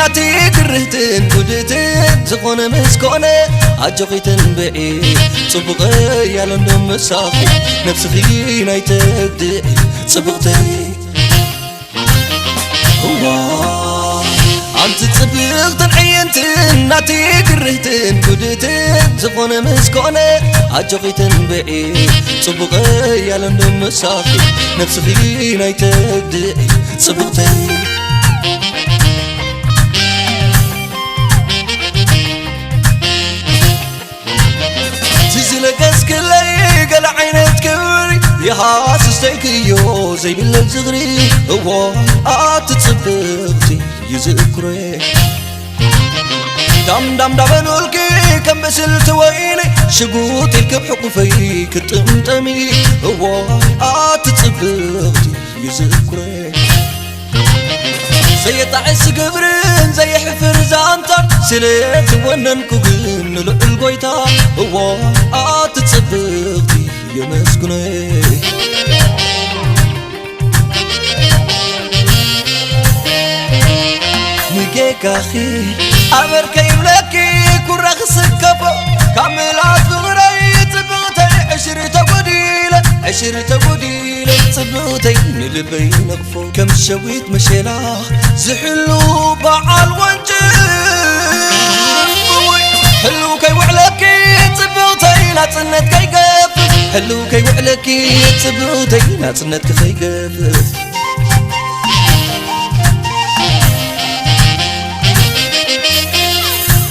ناتي كرهتن قدتن زخون مسكونة عجقيتن بعيد صبغي يا لندن مساخي نفسي نايتبدئ صبغتي أنت تصبغتن عينتن ناتي كرهتن قدتن زخون مسكونة عجقيتن بعيد صبغي يا لندن مساخي نفسي نايتبدئ صبغتي تزلقس كلي قل عينت كوري يا حاسس تيكيو زي بالليل صغري هو تصبغتي يذكري دم دم دبنولكي كم بسلت ويني شقوتي الكبحقفي كتمتمي هو تصبغتي يذكري زي طعس قبرن زي حفر زانتر سليت ونن كوغن للقويتا هو تصبغتي يا مسكني ميكيك اخي امر كيملكي كرخ سكبو كاملات بغري صبغتي عشرة قديلة صبغتي نلبي نغفو كم شويت مشيلا زحلو بعال وانجل حلو كي وعلكي صبغتي لا تصنت كي قفل حلو كي وعلكي صبغتي لا تصنت كي قفل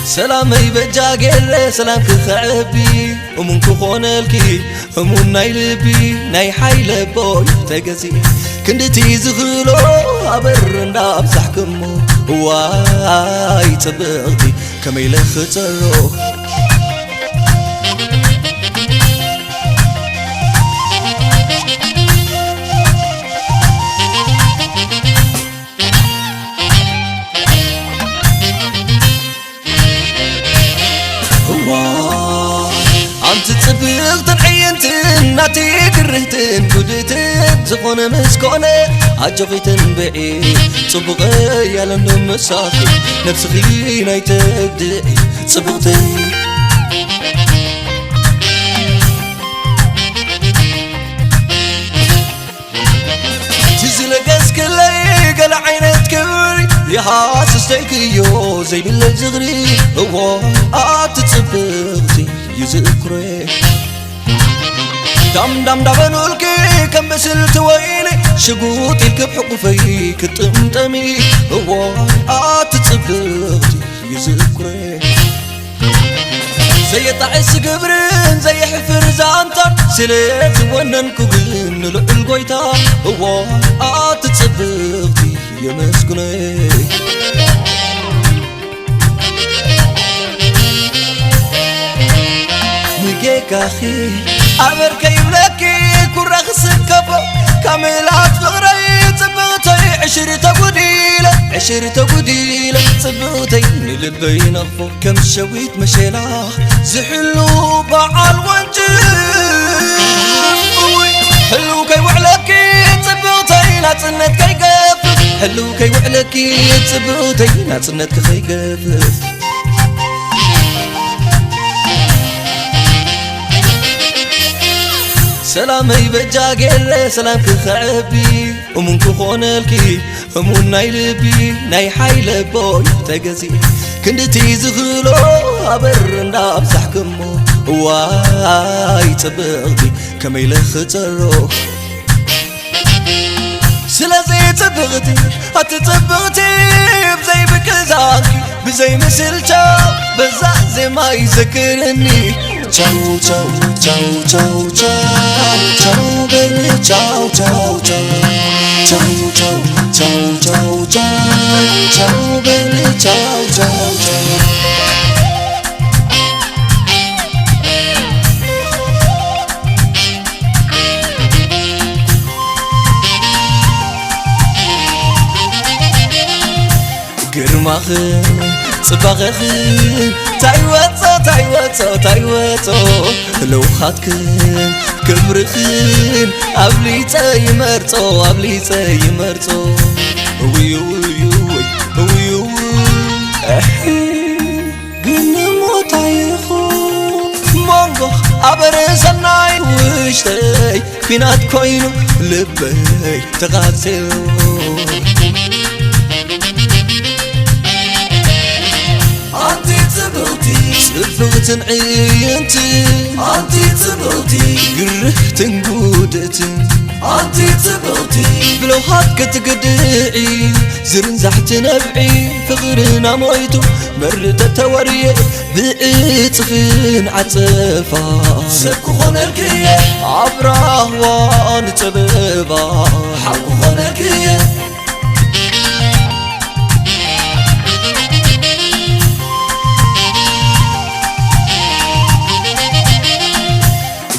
سلامي بجاقل سلام كخعبي ومن كخونلكي همون ناي لبي ناي حايل بوي تقزي كندتي زغلو عبر نداب سحكمو واي تبغتي كميل خطرو أنت تصبغتن عينتن ناتي كرهتن قدتن زخون مسكونة عجقيتن بعيد صبغي يا لندن مساخي نفسي نايتبدئ صبغتي تزلقس كلي قل عينت كوري يا حاسس تيكيو زي بالليل صغري هو تصبغتي يذكري دم دم دبنولكي كم بسلت ويني شقوتي الكبحقفي كتمتمي هو تصبغتي يذكري زي طعس قبرن زي حفر زانتر سليت ونن كوغن للقويتا هو تصبغتي يا مسكني ميكيك اخي امر كيملكي كرخ سكبو كاملات بغري صبغتي عشرة قديلة صبغتي نلبي نغفو كم شويت مشيلا زحلو بعال وانجل حلو كي وعلكي صبغتي لا تصنت كي قفل حلو كي وعلكي صبغتي لا تصنت كي قفل سلامي بجاقل سلام كخعبي ومن كخونلكي همون ناي لبي ناي حايل بوي تقزي كندتي زغلو عبر نداب سحكمو واي تبغتي كميل خطرو سلازي تبغتي هتتبغتي بزي بكزاكي بزي مسلتا بزا زي ما يذكرني Ciao ciao ciao ciao ciao ciao baby ciao ciao ciao ciao ciao ciao ciao ciao ciao baby ciao ciao ciao ግርማኽን ጽባቐኽን ታይወጾ ለውኻትክን ክብርኽን ኣብሊፀ ይመርጾ ውይ عبر سناي وشتي كينات كوينو لبي تغاسل أنتي تبغتي صبغتن عينتي أنتي تبغتي قرهتن قودتن أنتي تبغتي بلوحات كتقدعي زرنزحت نبعي فغرنا مويتو مرت توريه بإطفين عطفا سكو خونكيه عبره وان تببا حقو خونكيه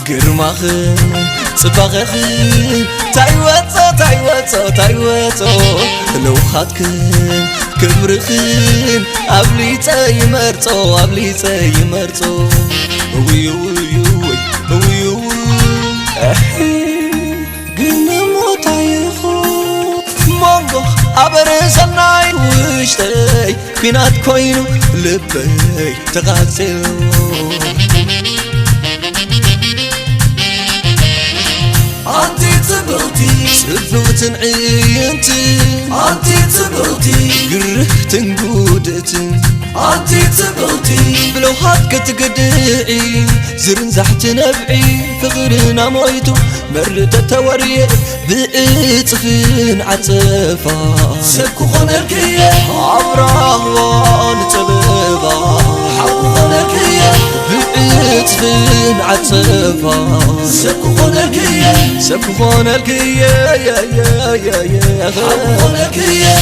قرماخن صباغخن تايواتو لوخاتكن كبرخن أبليتا يمرتو ويو قنمو تايخو مونغو عبر سناي وشتي كينات كوينو لبي تغاسل أنتي تبغتي صبغتن عينتي أنتي تبغتي قرهتن قودتن أنتي تبغتي بلوحات كتقدعي زرنزحت نبعي فغرنا مويتو مرت توريه بإطفين عطفا سكو خونكيه عبره وان تببا حقو خونكيه بإطفين عطفا سكو خونكيه سكون الكيه حقو خونكيه